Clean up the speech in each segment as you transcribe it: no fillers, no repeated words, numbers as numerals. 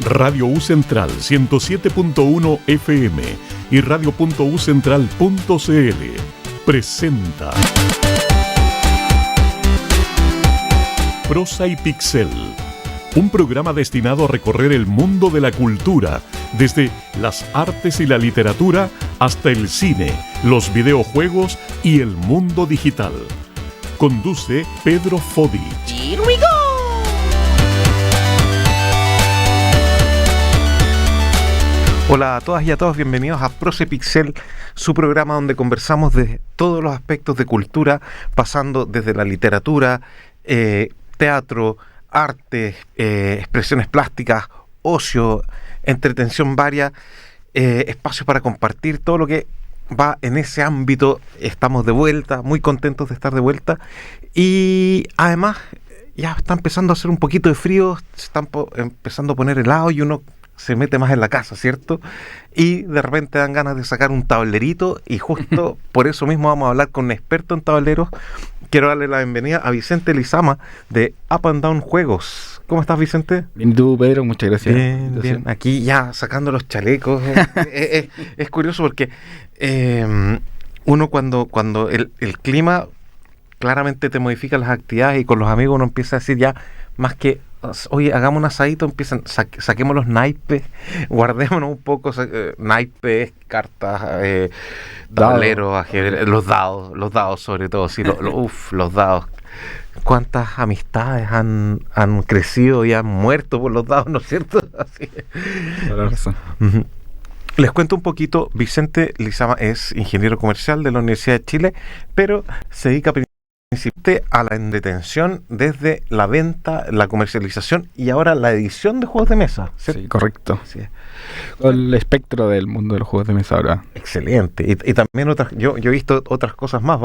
Radio U Central 107.1 FM y radio.ucentral.cl presenta Prosa y Pixel, un programa destinado a recorrer el mundo de la cultura, desde las artes y la literatura hasta el cine, los videojuegos y el mundo digital. Conduce Pedro Fodich. Here we go. Hola a todas y a todos, bienvenidos a Prosa y Pixel, su programa donde conversamos de todos los aspectos de cultura, pasando desde la literatura, teatro, arte, expresiones plásticas, ocio, entretención varia, espacios para compartir, todo lo que va en ese ámbito. Estamos de vuelta, muy contentos de estar de vuelta, y además ya está empezando a hacer un poquito de frío, se están empezando a poner helado y uno se mete más en la casa, ¿cierto? Y de repente dan ganas de sacar un tablerito, y justo por eso mismo vamos a hablar con un experto en tableros. Quiero darle la bienvenida a Vicente Lizama de Up and Down Juegos. ¿Cómo estás, Vicente? Bien, tú, Pedro, muchas gracias. Bien. Aquí ya sacando los chalecos. Es curioso porque uno cuando el clima claramente te modifica las actividades, y con los amigos uno empieza a decir ya, más que oye, hagamos un asadito, empiezan, saquemos los naipes, guardémonos un poco, naipes, cartas, tableros, ajedrez, los dados sobre todo, sí, los dados. ¿Cuántas amistades han crecido y han muerto por los dados, no es cierto? Así. Uh-huh. Les cuento un poquito. Vicente Lizama es ingeniero comercial de la Universidad de Chile, pero se dedica principalmente a la entretención desde la venta, la comercialización y ahora la edición de juegos de mesa, ¿cierto? Sí, correcto. Sí. El espectro del mundo de los juegos de mesa ahora. Excelente. Y también otras, yo he visto otras cosas más,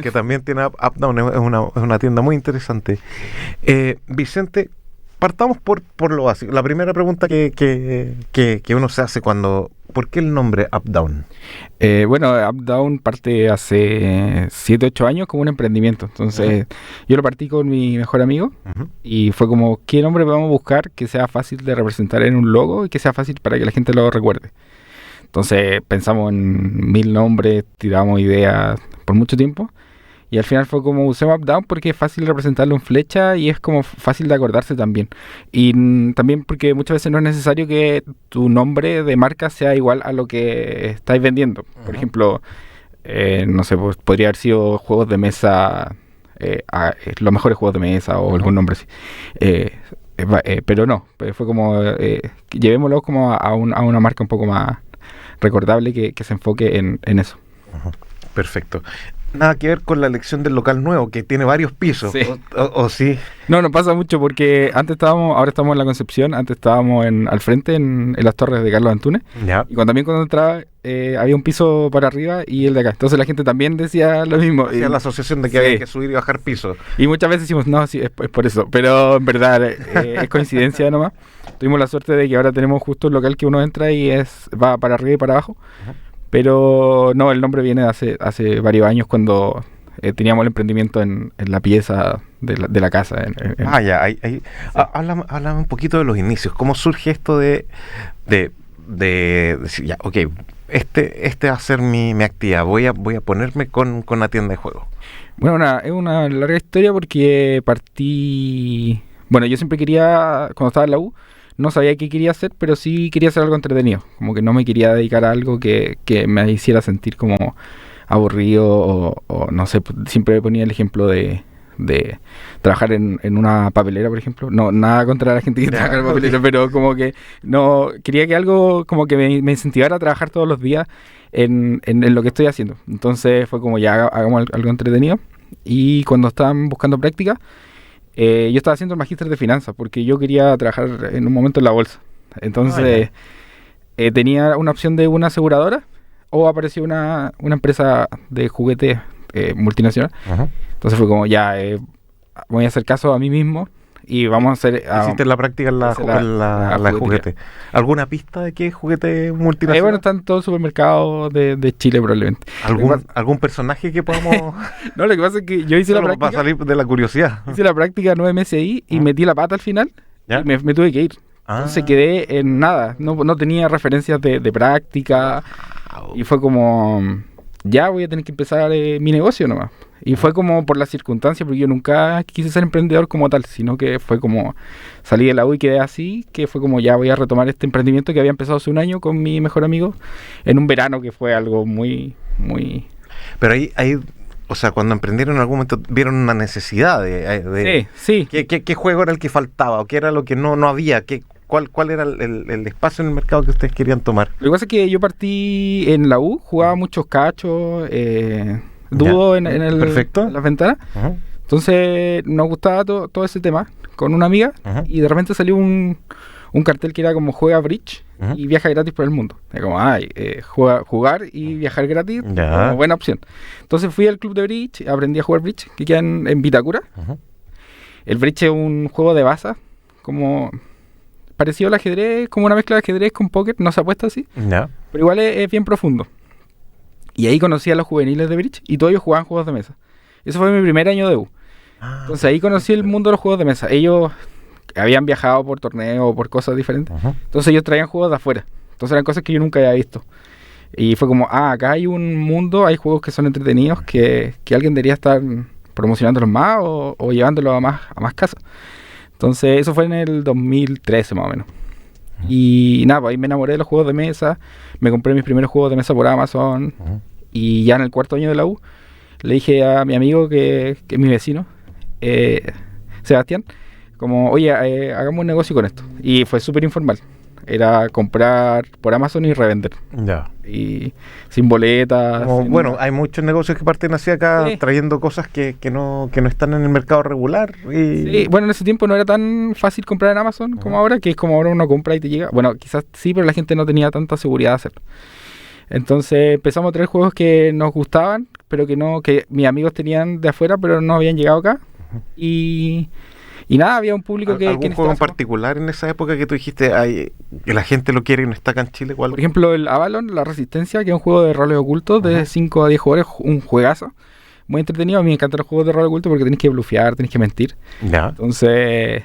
que también tiene Up Down, es una tienda muy interesante. Vicente, partamos por lo básico. La primera pregunta que uno se hace ¿por qué el nombre Up Down? Bueno, Up Down parte hace 7-8 años como un emprendimiento. Entonces, yo lo partí con mi mejor amigo, y fue como, ¿qué nombre vamos a buscar que sea fácil de representar en un logo y que sea fácil para que la gente lo recuerde? Entonces, pensamos en 1000 nombres, tiramos ideas por mucho tiempo. Y al final fue como usemos Up Down porque es fácil representarlo en flecha y es como fácil de acordarse también. Y también porque muchas veces no es necesario que tu nombre de marca sea igual a lo que estáis vendiendo. Por ejemplo, no sé, pues podría haber sido juegos de mesa, los mejores juegos de mesa o algún nombre así. Pero no, fue como llevémoslo como a una marca un poco más recordable que se enfoque en eso. Perfecto. Nada que ver con la elección del local nuevo, que tiene varios pisos, sí. ¿O sí? No pasa mucho porque ahora estamos en la Concepción, antes estábamos al frente en las torres de Carlos Antunes, ya. Y cuando entraba había un piso para arriba y el de acá, entonces la gente también decía lo mismo. Hacía la asociación de que había que subir y bajar piso. Y muchas veces decimos, no, sí, es por eso, pero en verdad es coincidencia nomás. Tuvimos la suerte de que ahora tenemos justo el local que uno entra y va para arriba y para abajo. Pero no, el nombre viene de hace varios años cuando teníamos el emprendimiento en la pieza de la casa. Háblame un poquito de los inicios. ¿Cómo surge esto de decir, ya, ok, este va a ser mi actividad, voy a ponerme con la tienda de juegos? Bueno, es una larga historia porque partí... Bueno, yo siempre quería, cuando estaba en la U, no sabía qué quería hacer, pero sí quería hacer algo entretenido. Como que no me quería dedicar a algo que me hiciera sentir como aburrido o no sé, siempre ponía el ejemplo de trabajar en una papelera, por ejemplo. No, nada contra la gente que trabaja en papelera, pero como que no quería que algo como que me incentivara a trabajar todos los días en lo que estoy haciendo. Entonces fue como ya hagamos algo entretenido. Y cuando estaban buscando práctica, yo estaba haciendo el magíster de finanzas porque yo quería trabajar en un momento en la bolsa. Entonces tenía una opción de una aseguradora o apareció una empresa de juguetes multinacional. Entonces fue como ya voy a hacer caso a mí mismo y vamos a hacer... ¿Hiciste la práctica en la juguete? ¿Alguna pista de qué juguete multinacional? Bueno, está en todo el supermercado de Chile probablemente. ¿Algún personaje que podamos...? No, lo que pasa es que yo hice la práctica... Para salir de la curiosidad. Hice la práctica 9 meses ahí y metí la pata al final. ¿Ya? Y me tuve que ir. Entonces quedé en nada, no tenía referencias de práctica y fue como, ya voy a tener que empezar mi negocio nomás. Y fue como por las circunstancias, porque yo nunca quise ser emprendedor como tal, sino que fue como salí de la U y quedé así, que fue como ya voy a retomar este emprendimiento que había empezado hace un año con mi mejor amigo en un verano que fue algo muy... Pero ahí, o sea, cuando emprendieron en algún momento vieron una necesidad Sí. ¿Qué juego era el que faltaba? ¿O qué era lo que no había? ¿Cuál era el espacio en el mercado que ustedes querían tomar? Lo que pasa es que yo partí en la U, jugaba muchos cachos, dudo en las ventanas. Uh-huh. Entonces nos gustaba todo ese tema con una amiga. Uh-huh. Y de repente salió un cartel que era como juega bridge Uh-huh. y viaja gratis por el mundo. Era como, jugar y viajar gratis, Ya. como buena opción. Entonces fui al club de bridge, aprendí a jugar bridge, que queda en Vitacura. Uh-huh. El bridge es un juego de baza, como parecido al ajedrez, como una mezcla de ajedrez con póker, no se apuesta así, Ya. pero igual es bien profundo. Y ahí conocí a los juveniles de bridge y todos ellos jugaban juegos de mesa. Eso fue mi primer año de U. Entonces ahí conocí el mundo de los juegos de mesa. Ellos habían viajado por torneos o por cosas diferentes. Uh-huh. Entonces ellos traían juegos de afuera. Entonces eran cosas que yo nunca había visto. Y fue como, acá hay un mundo, hay juegos que son entretenidos, que alguien debería estar promocionándolos más o llevándolos a más casas. Entonces eso fue en el 2013 más o menos. Uh-huh. Y nada, pues ahí me enamoré de los juegos de mesa. Me compré mis primeros juegos de mesa por Amazon. Uh-huh. Y ya en el cuarto año de la U, le dije a mi amigo, que es mi vecino, Sebastián, como, oye, hagamos un negocio con esto. Y fue súper informal. Era comprar por Amazon y revender. Ya. Y sin boletas. Bueno, hay muchos negocios que parten así acá, sí, trayendo cosas que no están en el mercado regular. Sí, bueno, en ese tiempo no era tan fácil comprar en Amazon como ahora, que es como ahora uno compra y te llega. Bueno, quizás sí, pero la gente no tenía tanta seguridad de hacerlo. Entonces empezamos a traer juegos que nos gustaban, pero que mis amigos tenían de afuera, pero no habían llegado acá. Y nada, había un público que... ¿Algún juego en particular en esa época que tú dijiste que la gente lo quiere y no está acá en Chile? ¿Cuál? Por ejemplo, el Avalon, La Resistencia, que es un juego de roles ocultos de 5 a 10 jugadores, un juegazo. Muy entretenido. A mí me encantan los juegos de rol oculto porque tenés que blufear, tenés que mentir. Ya. Entonces...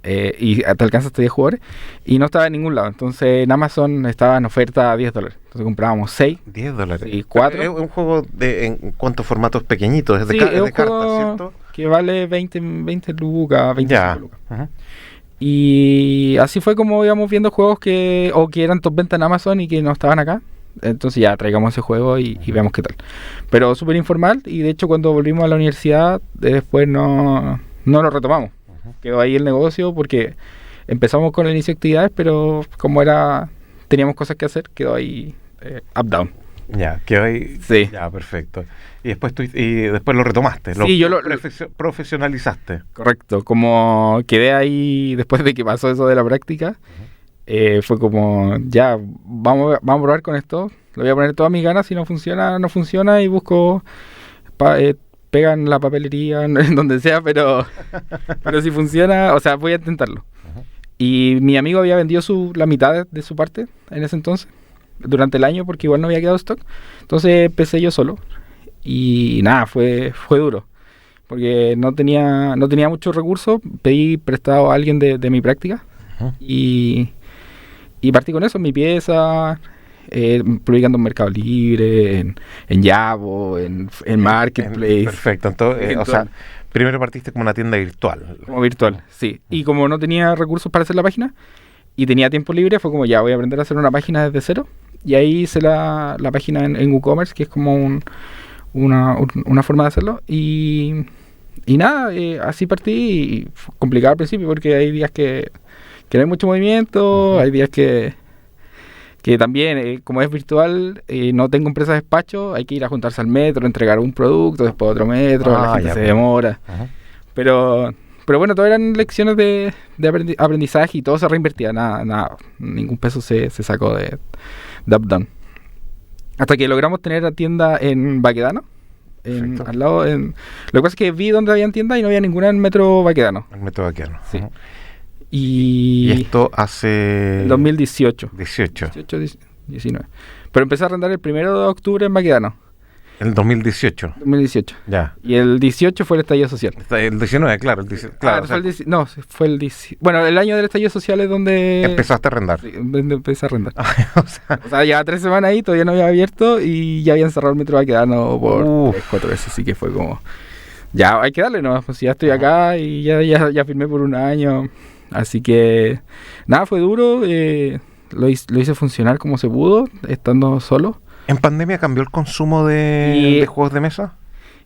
y te alcanzas hasta 10 jugadores. Y no estaba en ningún lado. Entonces en Amazon estaba en oferta a $10. Entonces comprábamos 6. $10. Y 4. Es un juego en cuántos formatos pequeñitos. Es de, es de cartas, ¿cierto? Que vale 20 lucas, 25 lucas. Uh-huh. Y así fue como íbamos viendo juegos que eran top venta en Amazon y que no estaban acá. Entonces ya traigamos ese juego y veamos qué tal. Pero súper informal. Y de hecho cuando volvimos a la universidad, después no lo retomamos. Quedó ahí el negocio porque empezamos con el inicio de actividades, pero como teníamos cosas que hacer, quedó ahí up-down. Ya, quedó ahí. Sí. Ya, perfecto. Y después lo retomaste, sí, lo profesionalizaste. Correcto, como quedé ahí después de que pasó eso de la práctica, fue como, ya, vamos a probar con esto, le voy a poner todas mis ganas, si no funciona y busco... pegan la papelería en donde sea, pero si funciona, o sea, voy a intentarlo. Uh-huh. Y mi amigo había vendido la mitad de su parte en ese entonces, durante el año, porque igual no había quedado stock. Entonces empecé yo solo. Y nada, fue duro, porque no tenía muchos recursos. Pedí prestado a alguien de mi práctica. Uh-huh. Y partí con eso, en mi pieza... publicando en Mercado Libre, en Yabo, en Marketplace. Perfecto. Entonces, o sea, primero partiste como una tienda virtual. Como virtual, sí. Y como no tenía recursos para hacer la página y tenía tiempo libre, fue como ya voy a aprender a hacer una página desde cero. Y ahí hice la página en WooCommerce, que es como una forma de hacerlo. Y nada, así partí. Y fue complicado al principio porque hay días que no hay mucho movimiento, uh-huh. Hay días que también, como es virtual, no tengo empresa de despacho, hay que ir a juntarse al metro, entregar un producto, después otro metro, la gente se demora. Uh-huh. Pero bueno, todas eran lecciones de aprendizaje y todo se reinvertía, nada, ningún peso se sacó de Updown. Hasta que logramos tener la tienda en Baquedano, al lado. Lo que pasa es que vi donde habían tiendas y no había ninguna en el metro Baquedano. El metro Baquedano. Sí. Uh-huh. Y esto hace... 2018. 19. Pero empecé a arrendar el 1 de octubre en Baquedano. El 2018. 2018. Ya. Y el 18 fue el estallido social. El 19, claro. Claro, Fue no, fue el 18. Bueno, el año del estallido social es donde... Empezaste a arrendar. Sí, donde empecé a arrendar. O sea, Llevaba 3 semanas ahí, todavía no había abierto y ya habían cerrado el metro Baquedano por 4 veces, así que fue como... Ya, hay que darle, ¿no? Pues ya estoy acá y ya firmé por un año. Así que... Nada, fue duro. Lo hice funcionar como se pudo, estando solo. ¿En pandemia cambió el consumo de juegos de mesa?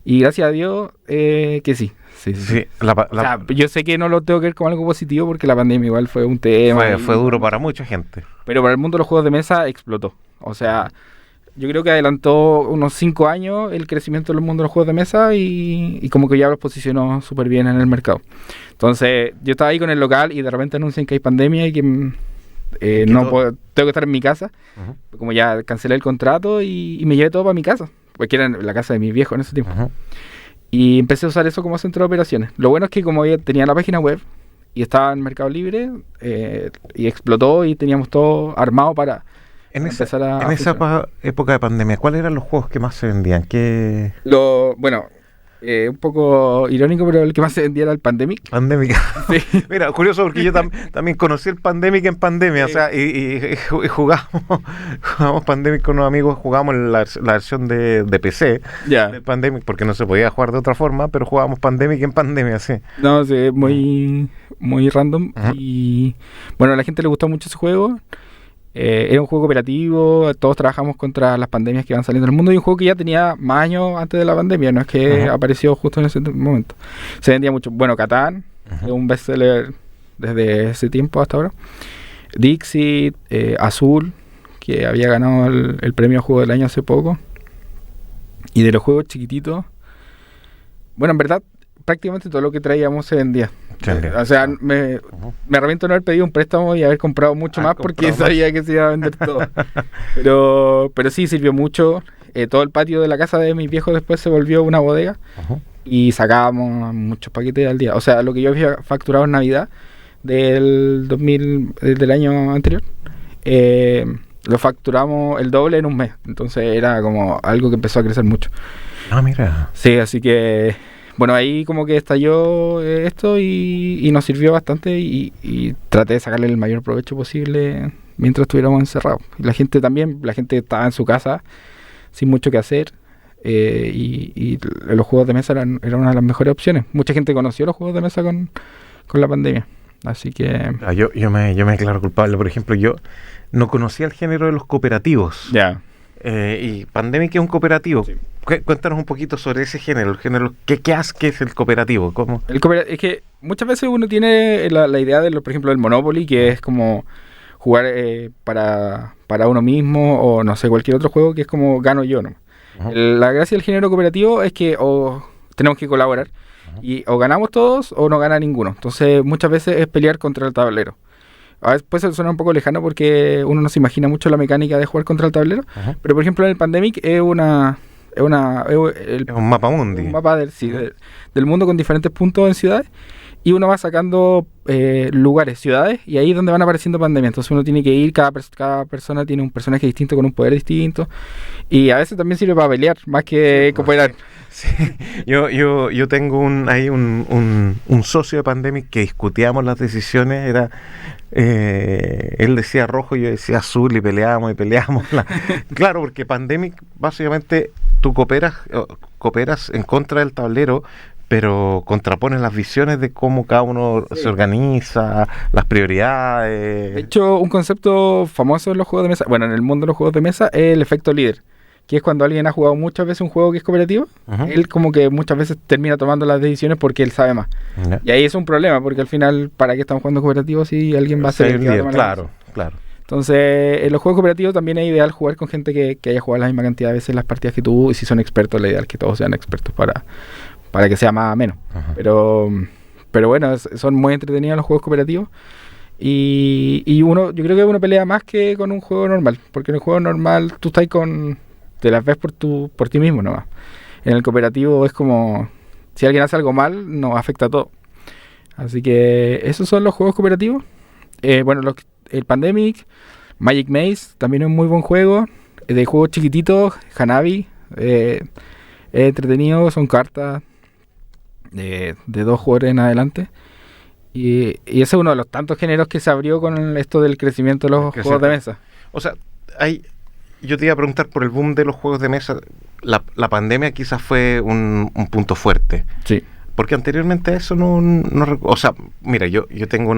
Y gracias a Dios que sí. Sí. O sea, yo sé que no lo tengo que ver como algo positivo porque la pandemia igual fue un tema. Fue duro para mucha gente. Pero para el mundo de los juegos de mesa explotó. O sea, yo creo que adelantó unos 5 años el crecimiento del mundo de los juegos de mesa y como que ya los posicionó súper bien en el mercado. Entonces, yo estaba ahí con el local y de repente anuncian que hay pandemia y que... tengo que estar en mi casa. Como ya cancelé el contrato y me llevé todo para mi casa, porque era la casa de mis viejos en ese tiempo. Y empecé a usar eso como centro de operaciones. Lo bueno es que como ya tenía la página web y estaba en Mercado Libre y explotó y teníamos todo armado para empezar a... En esa época de pandemia, ¿cuáles eran los juegos que más se vendían? Bueno, un poco irónico, pero el que más se vendía era el Pandemic. Pandemic. Sí. Mira, curioso porque yo también conocí el Pandemic en pandemia, sí. O sea, y jugamos Pandemic con unos amigos, jugamos la versión de PC de Pandemic, porque no se podía jugar de otra forma, pero jugábamos Pandemic en pandemia, sí. No, sí, muy random. Y bueno, a la gente le gustó mucho ese juego. Era un juego cooperativo, todos trabajamos contra las pandemias que van saliendo en el mundo y un juego que ya tenía más años antes de la pandemia, no es que apareció justo en ese momento. Se vendía mucho. Bueno, Catán, es un bestseller desde ese tiempo hasta ahora. Dixit, Azul, que había ganado el premio a Juego del Año hace poco. Y de los juegos chiquititos, bueno, en verdad, prácticamente todo lo que traíamos se vendía. O sea, me arrepiento de no haber pedido un préstamo y haber comprado mucho más porque sabía que se iba a vender todo. Pero sí, sirvió mucho. Todo el patio de la casa de mis viejos después se volvió una bodega y sacábamos muchos paquetes al día. O sea, lo que yo había facturado en Navidad del año anterior, lo facturamos el doble en un mes. Entonces era como algo que empezó a crecer mucho. Ah, mira. Sí, así que... Bueno, ahí como que estalló esto y nos sirvió bastante y traté de sacarle el mayor provecho posible mientras estuviéramos encerrados. Y la gente estaba en su casa sin mucho que hacer y los juegos de mesa eran una de las mejores opciones. Mucha gente conoció los juegos de mesa con la pandemia, así que... Yo me declaro culpable. Por ejemplo, yo no conocía el género de los cooperativos. Ya. Y Pandemic es un cooperativo. Sí. Cuéntanos un poquito sobre ese género. ¿Qué es el cooperativo? ¿Cómo? Es que muchas veces uno tiene la idea por ejemplo, del Monopoly, que es como jugar para uno mismo, o no sé, cualquier otro juego que es como gano yo, ¿no? La gracia del género cooperativo es que tenemos que colaborar y o ganamos todos o no gana ninguno. Entonces muchas veces es pelear contra el tablero. A veces puede sonar un poco lejano porque uno no se imagina mucho la mecánica de jugar contra el tablero, pero por ejemplo en el Pandemic es un mapa mundi. Un mapa del mundo con diferentes puntos en ciudades y uno va sacando lugares, ciudades, y ahí es donde van apareciendo pandemias. Entonces uno tiene que ir, cada persona tiene un personaje distinto con un poder distinto y a veces también sirve para pelear más que cooperar. Sí. Yo tengo un socio de Pandemic que discutíamos las decisiones. Él decía rojo y yo decía azul y peleábamos. Claro, porque Pandemic básicamente tú cooperas en contra del tablero, pero contrapones las visiones de cómo cada uno se organiza, las prioridades. De hecho, un concepto famoso en los juegos de mesa, bueno, en el mundo de los juegos de mesa, es el efecto líder, que es cuando alguien ha jugado muchas veces un juego que es cooperativo, él como que muchas veces termina tomando las decisiones porque él sabe más. Y ahí es un problema, porque al final, ¿para qué estamos jugando cooperativo si alguien va a ser el líder? Claro. Entonces, en los juegos cooperativos también es ideal jugar con gente que haya jugado la misma cantidad de veces las partidas que tú, y si son expertos, la ideal que todos sean expertos para que sea más ameno. Pero bueno, son muy entretenidos los juegos cooperativos. Y yo creo que uno pelea más que con un juego normal, porque en el juego normal tú estás te las ves por ti mismo nomás. En el cooperativo es como, si alguien hace algo mal, nos afecta a todo. Así que esos son los juegos cooperativos. El Pandemic, Magic Maze, también es un muy buen juego. De juegos chiquititos, Hanabi, Es entretenido, son cartas de 2 jugadores en adelante. Y ese es uno de los tantos géneros que se abrió con esto del crecimiento de los juegos de mesa. O sea, yo te iba a preguntar por el boom de los juegos de mesa. La pandemia quizás fue un punto fuerte. Sí. Porque anteriormente a eso o sea, mira, yo tengo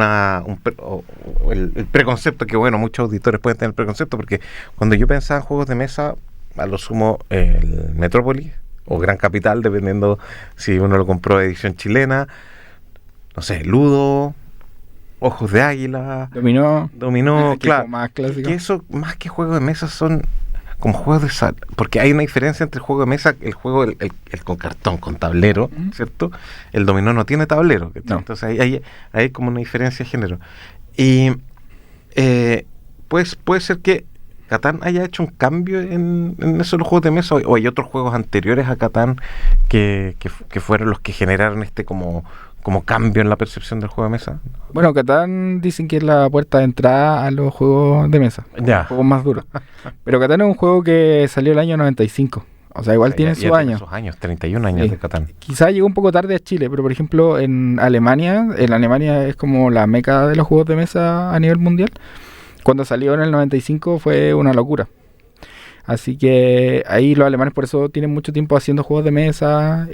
el preconcepto, que bueno, muchos auditores pueden tener preconcepto, porque cuando yo pensaba en juegos de mesa, a lo sumo el Metrópolis o Gran Capital, dependiendo si uno lo compró edición chilena, no sé, Ludo, Ojos de Águila, Dominó, claro. Más clásico. Que eso, más que juegos de mesa, son como juegos de sal, porque hay una diferencia entre el juego de mesa, el juego el con cartón, con tablero, ¿cierto? El dominó no tiene tablero, no. Entonces hay como una diferencia de género. Y pues puede ser que Catán haya hecho un cambio en eso de los juegos de mesa, o hay otros juegos anteriores a Catán que fueron los que generaron como cambio en la percepción del juego de mesa. Bueno, Catán dicen que es la puerta de entrada a los juegos de mesa, ya. Juegos más duros. Pero Catán es un juego que salió el año 95, o sea, igual tiene sus años. Sus años, 31 años de Catán. Quizá llegó un poco tarde a Chile, pero por ejemplo en Alemania es como la meca de los juegos de mesa a nivel mundial. Cuando salió en el 95 fue una locura. Así que ahí los alemanes por eso tienen mucho tiempo haciendo juegos de mesa.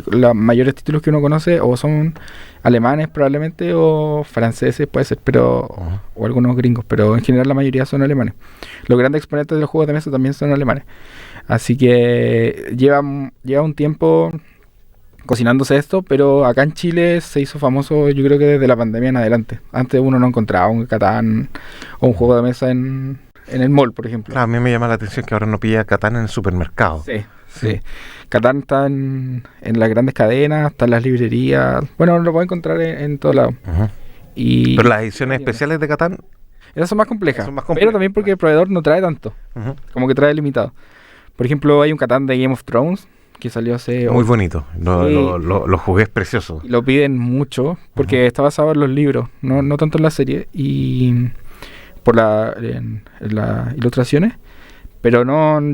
Los mayores títulos que uno conoce o son alemanes probablemente o franceses puede ser, pero o algunos gringos, pero en general la mayoría son alemanes. Los grandes exponentes de los juegos de mesa también son alemanes. Así que lleva un tiempo cocinándose esto, pero acá en Chile se hizo famoso yo creo que desde la pandemia en adelante. Antes uno no encontraba un Catán o un juego de mesa en el mall, por ejemplo. Claro, a mí me llama la atención que ahora no pilla Catán en el supermercado. Sí. Catán está en las grandes cadenas, está en las librerías. Bueno, lo puede encontrar en todos lados. Pero las ediciones especiales de Catán, esas son más complejas. Pero también porque el proveedor no trae tanto. Como que trae limitado. Por ejemplo, hay un Catán de Game of Thrones que salió hace... Muy bonito. Lo jugué, es precioso. Y lo piden mucho porque está basado en los libros, no tanto en la serie. Y por en las ilustraciones, pero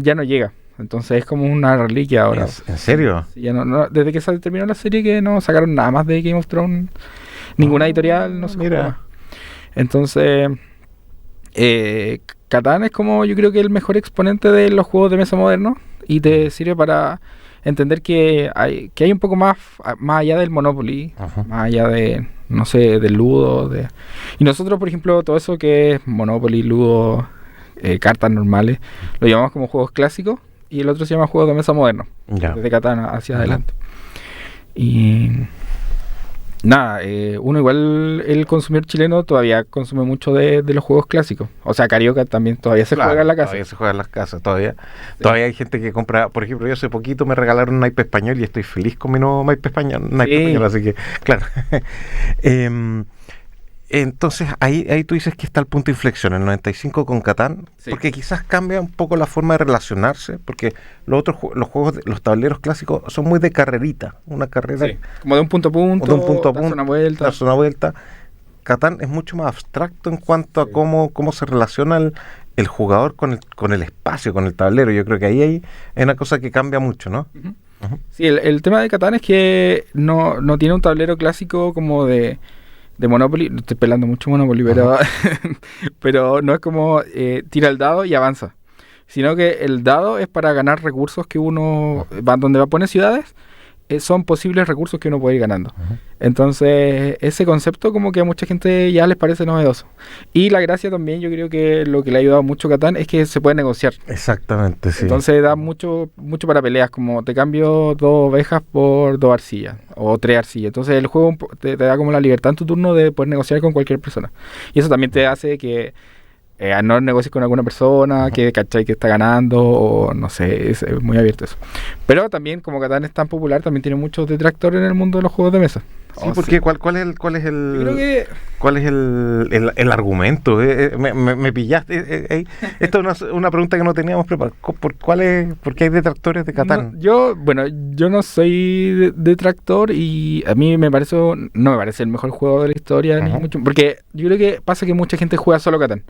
ya no llega. Entonces es como una reliquia ahora. ¿En serio? Sí, ya desde que se terminó la serie que no sacaron nada más de Game of Thrones, ninguna editorial, no sé. Mira. Entonces, Catán es como yo creo que el mejor exponente de los juegos de mesa modernos y te sirve para entender que hay un poco más allá del Monopoly, más allá de, no sé, del Ludo. Y nosotros, por ejemplo, todo eso que es Monopoly, Ludo, cartas normales, lo llamamos como juegos clásicos y el otro se llama juegos de mesa modernos, desde Catán hacia adelante. Y nada, uno igual, el consumidor chileno todavía consume mucho de los juegos clásicos. O sea, Carioca también todavía se juega en la casa. Todavía se juega en las casas, todavía. Sí. Todavía hay gente que compra, por ejemplo, yo hace poquito me regalaron un naipe español y estoy feliz con mi nuevo naipe español, así que, claro. Entonces, ahí tú dices que está el punto de inflexión, el 95 con Catán, porque quizás cambia un poco la forma de relacionarse, porque los juegos, los tableros clásicos son muy de carrerita, una carrera. Sí. Como de un punto a punto, darse una vuelta. Catán es mucho más abstracto en cuanto a cómo se relaciona el jugador con el espacio, con el tablero. Yo creo que ahí hay una cosa que cambia mucho, ¿no? Sí, el tema de Catán es que no tiene un tablero clásico como de Monopoly. Estoy pelando mucho Monopoly, pero no es como tira el dado y avanza, sino que el dado es para ganar recursos que uno donde va a poner ciudades, son posibles recursos que uno puede ir ganando. Entonces ese concepto como que a mucha gente ya les parece novedoso, y la gracia también, yo creo que lo que le ha ayudado mucho a Catán es que se puede negociar. Exactamente, sí. Entonces da mucho para peleas, como te cambio 2 ovejas por 2 arcillas o 3 arcillas. Entonces el juego te da como la libertad en tu turno de poder negociar con cualquier persona, y eso también te hace que no negocies con alguna persona que cachai que está ganando, o no sé, es muy abierto eso. Pero también, como Catán es tan popular, también tiene muchos detractores en el mundo de los juegos de mesa. Sí, porque ¿cuál es el argumento? Me pillaste. Esto es una pregunta que no teníamos preparada. ¿Por qué hay detractores de Catán? Yo no soy detractor, y a mí no me parece el mejor juego de la historia, ni mucho, porque yo creo que pasa que mucha gente juega solo Catán.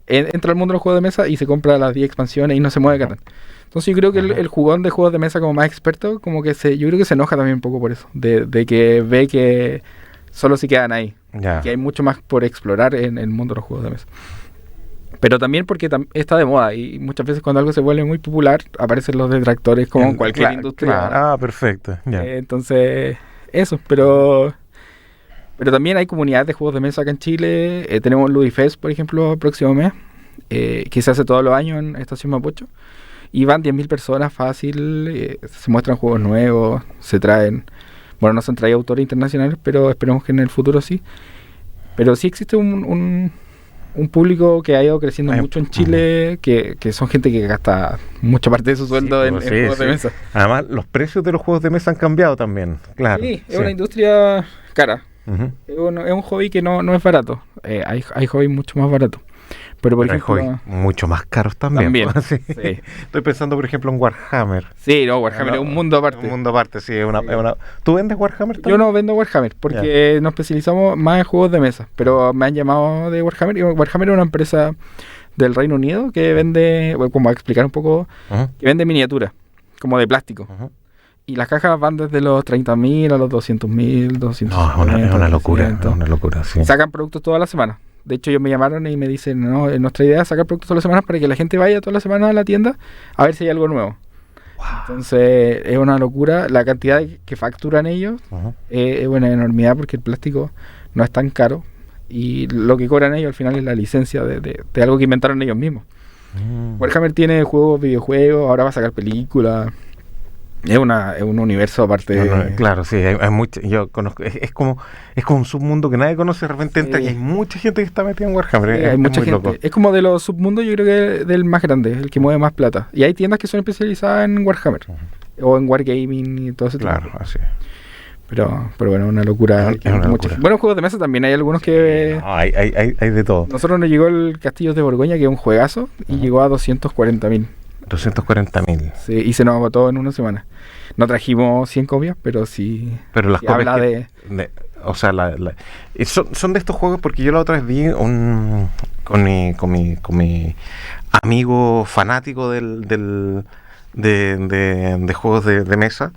entra al mundo de los juegos de mesa y se compra las 10 expansiones y no se mueve Catán. Entonces yo creo que el jugón de juegos de mesa como más experto, como que yo creo que se enoja también un poco por eso, de que ve que solo se quedan ahí, que hay mucho más por explorar en el mundo de los juegos de mesa. Pero también porque está de moda y muchas veces cuando algo se vuelve muy popular aparecen los detractores como en cualquier industria. Claro. Perfecto. Entonces, eso, pero también hay comunidades de juegos de mesa acá en Chile. Tenemos Ludifest, por ejemplo, el próximo mes, que se hace todos los años en Estación Mapocho. Y van 10.000 personas fácil, se muestran juegos nuevos, se traen... Bueno, no se han traído autores internacionales, pero esperemos que en el futuro sí. Pero sí existe un público que ha ido creciendo mucho en Chile, que son gente que gasta mucha parte de su sueldo en juegos de mesa. Además, los precios de los juegos de mesa han cambiado también, claro. Sí, es una industria cara. Es un hobby que no es barato. Hay hobbies mucho más baratos. Pero por ejemplo, hay hobbies mucho más caros también. Sí. Estoy pensando, por ejemplo, en Warhammer. Sí, no, Warhammer es un mundo aparte. Un mundo aparte, sí. ¿Tú vendes Warhammer también? Yo no vendo Warhammer porque nos especializamos más en juegos de mesa. Pero me han llamado de Warhammer. Y Warhammer es una empresa del Reino Unido que vende, como a explicar un poco, que vende miniaturas, como de plástico. Y las cajas van desde los 30.000 a los 200.000, 250. No, es una locura. Es una locura, sí. Sacan productos toda la semana. De hecho, ellos me llamaron y me dicen, no, nuestra idea es sacar productos todas las semanas para que la gente vaya todas las semanas a la tienda a ver si hay algo nuevo. Wow. Entonces, es una locura. La cantidad que facturan ellos es una enormidad porque el plástico no es tan caro. Y lo que cobran ellos al final es la licencia de algo que inventaron ellos mismos. Warhammer tiene juegos, videojuegos, ahora va a sacar películas. Es un universo aparte. Claro, sí, hay mucho, yo conozco, es como un submundo que nadie conoce, de repente entra y hay mucha gente que está metida en Warhammer. Hay mucha gente. Loco. Es como de los submundos, yo creo que del más grande, el que mueve más plata. Y hay tiendas que son especializadas en Warhammer o en Wargaming y todo ese tipo. Claro, así. Pero bueno, una locura. Es una locura. Bueno, juegos de mesa también hay algunos que... No, hay de todo. Nosotros nos llegó el Castillos de Borgoña, que es un juegazo, y llegó a 240.000. 240.000. Sí, y se nos agotó en una semana. No trajimos 100 copias, pero sí. Pero las copias habla o sea, son de estos juegos, porque yo la otra vez vi con mi amigo fanático de juegos de mesa.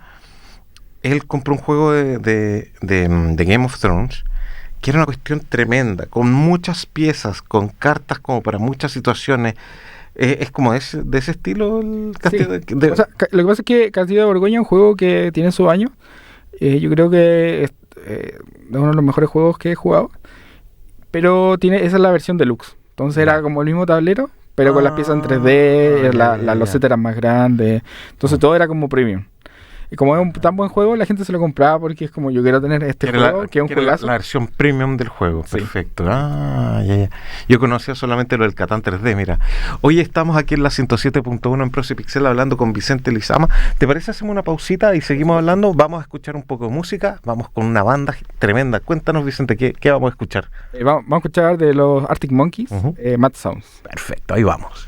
Él compró un juego de Game of Thrones que era una cuestión tremenda, con muchas piezas, con cartas como para muchas situaciones. ¿Es como de ese estilo el Castillo O sea, lo que pasa es que Castillo de Borgoña es un juego que tiene sus años. Yo creo que es uno de los mejores juegos que he jugado. Pero esa es la versión deluxe. Entonces era como el mismo tablero, pero con las piezas en 3D, las losetas eran más grandes. Entonces todo era como premium. Y como es un tan buen juego, la gente se lo compraba porque es como yo quiero tener este juego, que es un juegazo. La versión premium del juego, sí. Perfecto. Ya. Yo conocía solamente lo del Catán 3D, mira. Hoy estamos aquí en la 107.1 en Proce Pixel hablando con Vicente Lizama. ¿Te parece hacemos una pausita y seguimos hablando? Vamos a escuchar un poco de música, vamos con una banda tremenda. Cuéntanos, Vicente, ¿qué vamos a escuchar? Vamos a escuchar de los Arctic Monkeys, Mad Sounds. Perfecto, ahí vamos.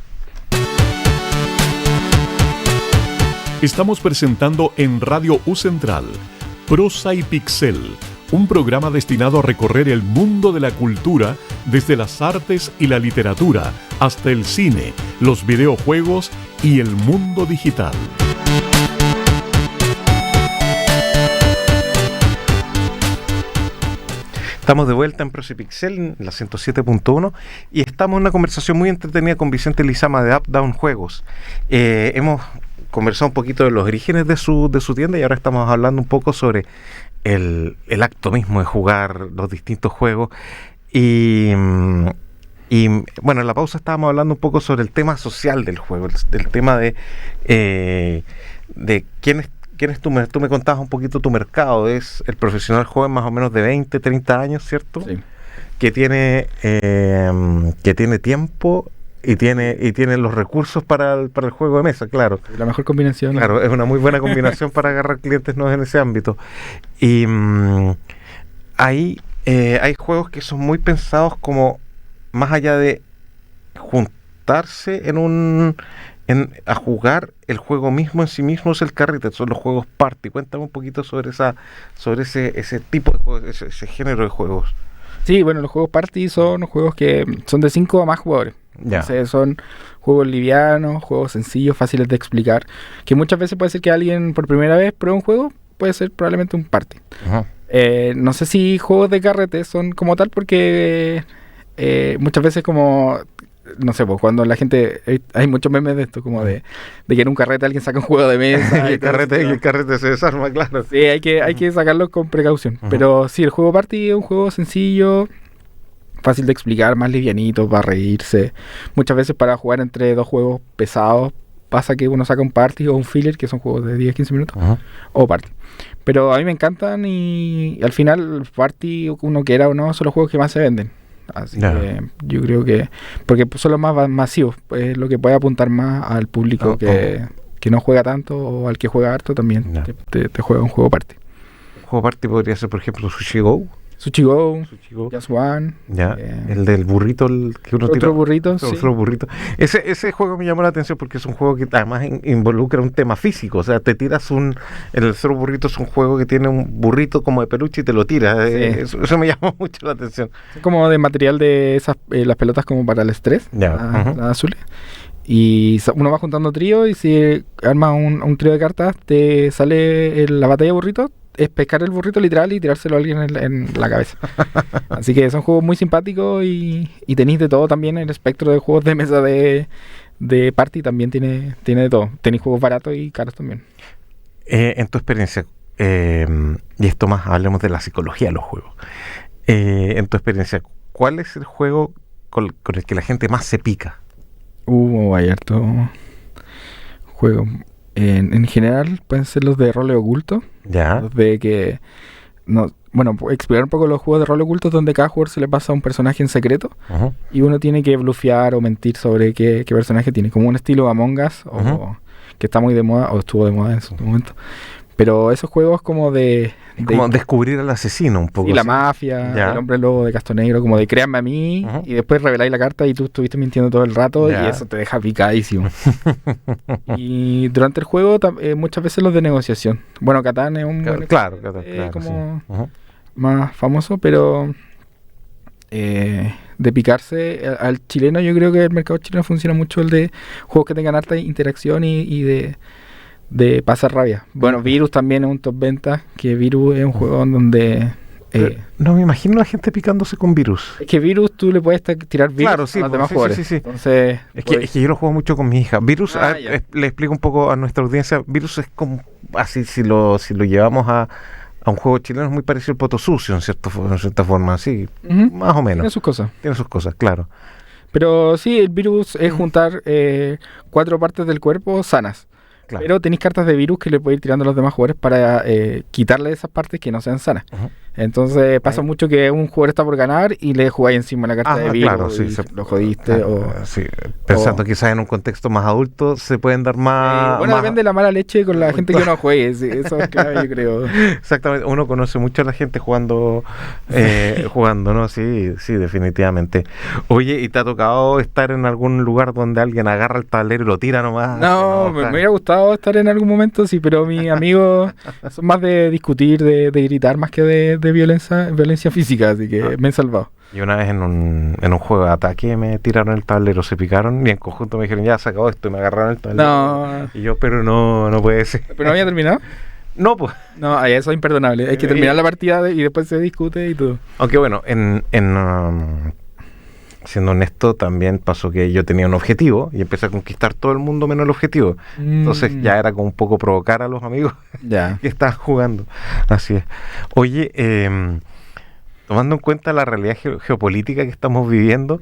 Estamos presentando en Radio U Central Prosa y Pixel, un programa destinado a recorrer el mundo de la cultura desde las artes y la literatura hasta el cine, los videojuegos y el mundo digital. Estamos de vuelta en Proce Pixel, en la 107.1, y estamos en una conversación muy entretenida con Vicente Lizama de Up Down Juegos. Hemos conversado un poquito de los orígenes de su tienda y ahora estamos hablando un poco sobre el acto mismo de jugar los distintos juegos. Y bueno, en la pausa estábamos hablando un poco sobre el tema social del juego, el tema de quién es tú me contabas un poquito tu mercado. Es el profesional joven más o menos de 20, 30 años, ¿cierto? Sí. Que tiene tiempo y tiene los recursos para el juego de mesa, claro. La mejor combinación. Claro, es una muy buena combinación para agarrar clientes nuevos en ese ámbito. Y ahí hay juegos que son muy pensados como más allá de juntarse a jugar, el juego mismo en sí mismo es el carrete, son los juegos party. Cuéntame un poquito sobre ese tipo de juegos, ese género de juegos. Sí, bueno, los juegos party son juegos que son de 5 a más jugadores. Ya. Entonces son juegos livianos, juegos sencillos, fáciles de explicar, que muchas veces puede ser que alguien por primera vez pruebe un juego, puede ser probablemente un party. Ajá. No sé si juegos de carrete son como tal porque muchas veces como, no sé, pues cuando la gente, hay muchos memes de esto, como de que en un carrete alguien saca un juego de mesa. Y el carrete se desarma, claro. Sí, hay que sacarlo con precaución. Ujú. Pero sí, el juego party es un juego sencillo, fácil de explicar, más livianito, para reírse. Muchas veces para jugar entre dos juegos pesados pasa que uno saca un party o un filler, que son juegos de 10-15 minutos, Ajá. o party. Pero a mí me encantan y al final party, uno quiera o no, son los juegos que más se venden. Así Ya. que yo creo que, porque son los más masivos, es lo que puede apuntar más al público que no juega tanto o al que juega harto también Ya. te juega un juego party. Un juego party podría ser, por ejemplo, Sushi Go. Sushi Go, Sushi Go. Just One, Ya, el del burrito, el que uno tira. otro burrito, sí. Otro burrito. Ese juego me llamó la atención porque es un juego que además involucra un tema físico. O sea, te tiras el Zero Burrito es un juego que tiene un burrito como de peluche y te lo tiras. Sí. Eso me llamó mucho la atención. Es como de material de esas, las pelotas como para el estrés, Ya, las azules. Y uno va juntando tríos y si arma un trío de cartas, te sale la batalla de burritos, es pescar el burrito literal y tirárselo a alguien en la cabeza. Así que son juegos muy simpáticos y tenéis de todo también. El espectro de juegos de mesa de party también tiene de todo. Tenéis juegos baratos y caros también. En tu experiencia, y esto más hablemos de la psicología de los juegos. En tu experiencia, ¿cuál es el juego con el que la gente más se pica? Hay harto juego. En general pueden ser los de roles ocultos. Ya. Los de que bueno, explicar un poco los juegos de rol ocultos donde cada jugador se le pasa a un personaje en secreto Ajá. y uno tiene que blufear o mentir sobre qué personaje tiene, como un estilo Among Us o que está muy de moda o estuvo de moda en su momento. Pero esos juegos como de Como descubrir al asesino un poco. y la ¿sí? mafia, Ya. el hombre lobo de Castro Negro, como de créanme a mí, Ajá. y después reveláis la carta y tú estuviste mintiendo todo el rato Ya. y eso te deja picadísimo. Y durante el juego muchas veces los de negociación. Bueno, Catán es un buen Claro, ejemplo, claro, como sí. Ajá. más famoso, pero de picarse al chileno, yo creo que el mercado chileno funciona mucho el de juegos que tengan harta interacción y de pasar rabia. Bueno, Virus también es un top venta, que Virus es un juego en donde No me imagino la gente picándose con virus. es que Virus tú le puedes tirar virus Claro, sí, a los pues, demás sí, jugadores. sí, sí. Entonces, Es que yo lo juego mucho con mi hija. Virus, Ah, ya. le explico un poco a nuestra audiencia. Virus es como, así si lo llevamos a un juego chileno, es muy parecido al Poto Sucio, en cierta forma, sí, ujú, más o tiene menos. sus cosas. Tiene sus cosas, claro. Pero sí, el virus es juntar 4 partes del cuerpo sanas. Claro. Pero tenéis cartas de virus que le podéis ir tirando a los demás jugadores para quitarle esas partes que no sean sanas. Ujú. Entonces pasa Ahí. mucho que un jugador está por ganar y le jugáis encima la carta de virus claro, sí. y lo jodiste. Sí, pensando quizás en un contexto más adulto se pueden dar más... bueno, más- depende de la mala leche con la gente que no juegue. Sí, eso es clave, yo creo. Exactamente, uno conoce mucho a la gente jugando, ¿no? Sí, sí, definitivamente. Oye, ¿y te ha tocado estar en algún lugar donde alguien agarra el tablero y lo tira nomás? No, me hubiera gustado estar en algún momento, sí, pero mis amigos son más de discutir, de gritar, más que de violencia física, así que me he salvado. Y una vez en un juego de ataque me tiraron el tablero, se picaron y en conjunto me dijeron, ya se acabó esto, y me agarraron el tablero. No, Y yo, pero no puede ser. pero no había terminado. No, pues. No, ahí eso es imperdonable. Hay que terminar la partida y después se discute y todo. Aunque bueno, siendo honesto, también pasó que yo tenía un objetivo y empecé a conquistar todo el mundo menos el objetivo. Entonces ya era como un poco provocar a los amigos Ya. que estaban jugando. Así es. Oye, tomando en cuenta la realidad geopolítica que estamos viviendo,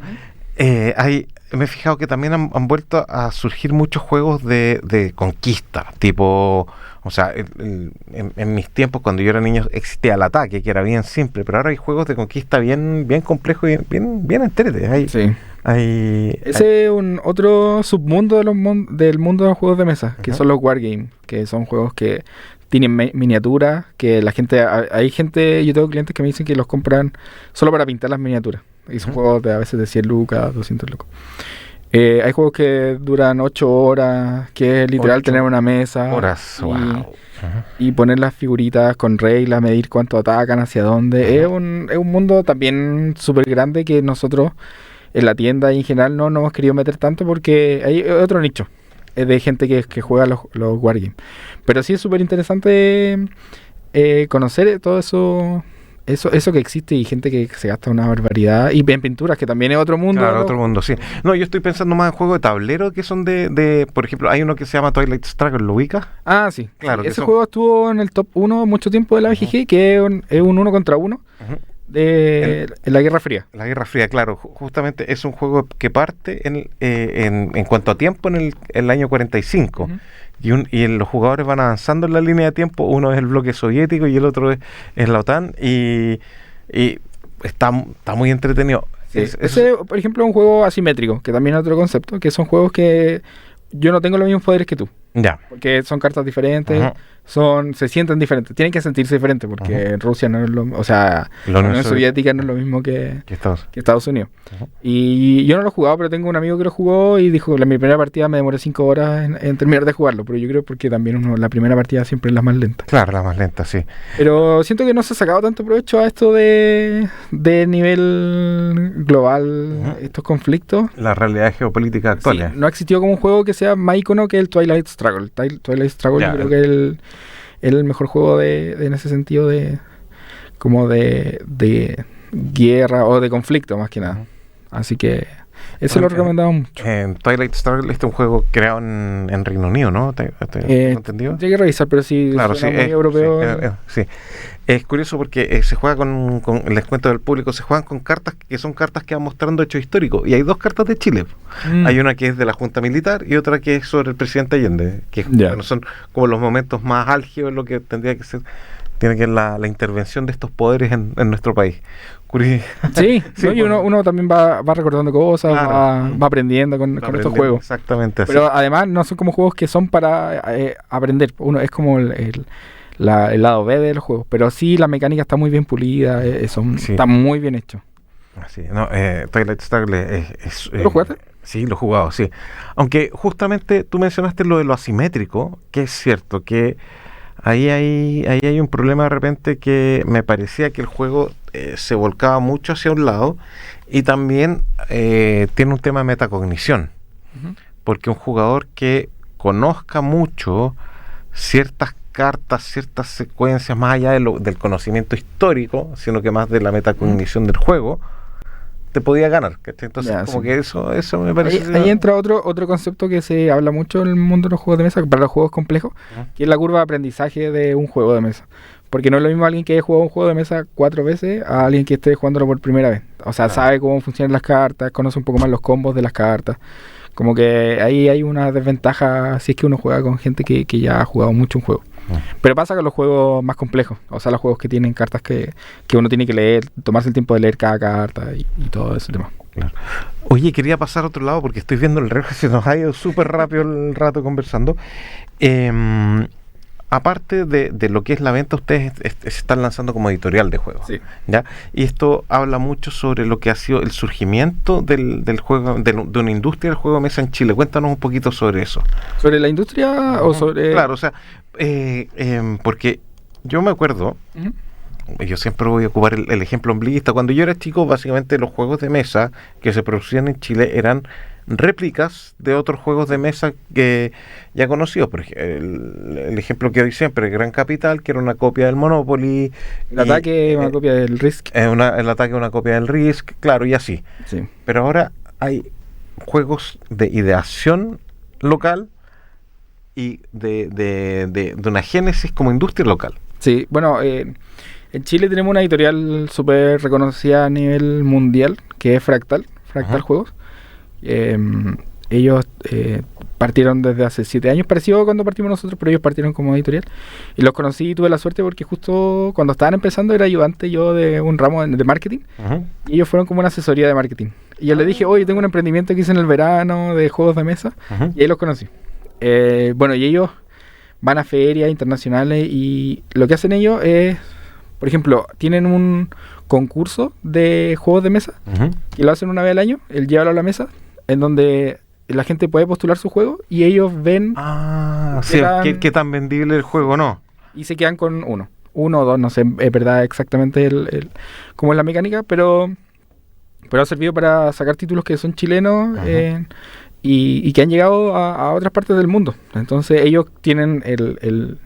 me he fijado que también han vuelto a surgir muchos juegos de conquista, tipo, o sea, en mis tiempos cuando yo era niño existía el ataque, que era bien simple, pero ahora hay juegos de conquista bien complejos y bien entretenidos. Sí. Ese es un otro submundo del mundo de los juegos de mesa, que Ajá. son los wargames, que son juegos que tienen miniaturas, que la gente, hay gente, yo tengo clientes que me dicen que los compran solo para pintar las miniaturas, y son Ujú. juegos de a veces de 100 lucas, 200 lucas. Hay juegos que duran 8 horas, que es literal 8 tener una mesa horas, y, wow. Ajá. y poner las figuritas con reglas, medir cuánto atacan, hacia dónde. Ajá. Es un mundo también súper grande que nosotros en la tienda y en general no nos hemos querido meter tanto porque hay otro nicho de gente que juega los wargames. Pero sí es súper interesante conocer todo eso que existe y gente que se gasta una barbaridad. Y en pinturas, que también es otro mundo. Claro, ¿no? otro mundo, sí. No, yo estoy pensando más en juegos de tablero que son por ejemplo, hay uno que se llama Twilight Struggle, ¿lo ubicas? Ah, sí. Claro, Sí, que ese son- juego estuvo en el top 1 mucho tiempo de la BGG, que es un 1 contra 1 Ujú. en la Guerra Fría. La Guerra Fría, claro, justamente es un juego que parte en cuanto a tiempo en el año 45. Ujú. Y los jugadores van avanzando en la línea de tiempo. Uno es el bloque soviético y el otro es la OTAN. Y está muy entretenido. Sí, Es- ese, por ejemplo, es un juego asimétrico, que también es otro concepto, que son juegos que yo no tengo los mismos poderes que tú, Ya. porque son cartas diferentes, Ajá. se sienten diferentes, tienen que sentirse diferentes, porque Ajá. en Rusia no es lo, o sea, La la Unión Unión Soviética no es lo mismo que Estados. Estados Unidos. Ajá. Y yo no lo he jugado, pero tengo un amigo que lo jugó y dijo, mi primera partida me demoré 5 horas en terminar de jugarlo, pero yo creo porque también la primera partida siempre es la más lenta. Claro, la más lenta, sí. Pero siento que no se ha sacado tanto provecho a esto de nivel global, Ujú. estos conflictos. La realidad geopolítica actual. Sí, no ha existido como un juego que sea más icono que el Twilight Struggle. Twilight Struggle Ya, yo creo que es el mejor juego en ese sentido como de guerra o de conflicto más que nada. Ujú. Así que ese Bueno, lo recomendamos mucho. En Twilight Struggle, este es un juego creado en Reino Unido, ¿no? ¿Te entendido? Tendría que revisar, pero sí Claro, sí, suena muy europeo. sí. Es curioso porque se juega les cuento del público, se juegan con cartas que son cartas que van mostrando hechos históricos. Y hay dos cartas de Chile. Mm. Hay una que es de la Junta Militar y otra que es sobre el presidente Allende, que Ya. bueno, son como los momentos más álgidos, lo que tendría que ser, tiene que ser la intervención de estos poderes en nuestro país. Sí, Sí, ¿no? Y bueno. uno también va recordando cosas, Claro. va aprendiendo con estos juegos. Exactamente así. Pero además no son como juegos que son para aprender. Uno es como el lado B de los juegos. Pero sí, la mecánica está muy bien pulida, Sí. está muy bien hecho. Así, no, Twilight Struggle ¿Lo jugaste? Sí, lo he jugado, sí. Aunque justamente tú mencionaste lo de lo asimétrico, que es cierto que ahí hay un problema de repente que me parecía que el juego se volcaba mucho hacia un lado y también tiene un tema de metacognición, Ujú. porque un jugador que conozca mucho ciertas cartas, ciertas secuencias, más allá del conocimiento histórico, sino que más de la metacognición del juego, te podía ganar, ¿cachai? Entonces, Ya, como sí. que eso me parece... Ahí entra otro concepto que se habla mucho en el mundo de los juegos de mesa, para los juegos complejos, Ajá. que es la curva de aprendizaje de un juego de mesa. Porque no es lo mismo alguien que haya jugado un juego de mesa 4 veces a alguien que esté jugándolo por primera vez. O sea, Claro. sabe cómo funcionan las cartas, conoce un poco más los combos de las cartas. Como que ahí hay una desventaja si es que uno juega con gente que ya ha jugado mucho un juego. Pero pasa con los juegos más complejos, o sea, los juegos que tienen cartas que uno tiene que leer, tomarse el tiempo de leer cada carta y todo ese tema. Claro. Oye, quería pasar a otro lado porque estoy viendo el reloj, se nos ha ido súper rápido el rato conversando. Aparte de lo que es la venta, ustedes se están lanzando como editorial de juegos. Sí. ¿Ya? Y esto habla mucho sobre lo que ha sido el surgimiento del juego, de una industria del juego de mesa en Chile. Cuéntanos un poquito sobre eso. ¿Sobre la industria o sobre...? Claro, o sea, porque yo me acuerdo, Ujú. yo siempre voy a ocupar el ejemplo ombliguista. Cuando yo era chico, básicamente los juegos de mesa que se producían en Chile eran réplicas de otros juegos de mesa que ya conocidos. Por ejemplo, el ejemplo que doy siempre, Gran Capital, que era una copia del Monopoly. El ataque, una copia del Risk. El ataque, una copia del Risk, claro, y así. Sí. Pero ahora hay juegos de ideación local y de una génesis como industria local. Sí, bueno, en Chile tenemos una editorial súper reconocida a nivel mundial, que es Fractal Ajá. Juegos. Ellos partieron desde hace 7 años, parecido a cuando partimos nosotros, pero ellos partieron como editorial. Y los conocí y tuve la suerte porque justo cuando estaban empezando era ayudante yo de un ramo de marketing. Ujú. Y ellos fueron como una asesoría de marketing. Y yo les dije, oye, tengo un emprendimiento que hice en el verano de juegos de mesa. Ujú. Y ahí los conocí. Bueno, y ellos van a ferias internacionales y lo que hacen ellos es, por ejemplo, tienen un concurso de juegos de mesa Ujú. que lo hacen una vez al año, el Llévalo a la Mesa, en donde la gente puede postular su juego y ellos ven Sí, Eran- ¿qué tan vendible el juego no? y se quedan con uno o dos, no sé, es verdad exactamente cómo es la mecánica, pero pero ha servido para sacar títulos que son chilenos Ajá. y que han llegado a otras partes del mundo. Entonces ellos tienen el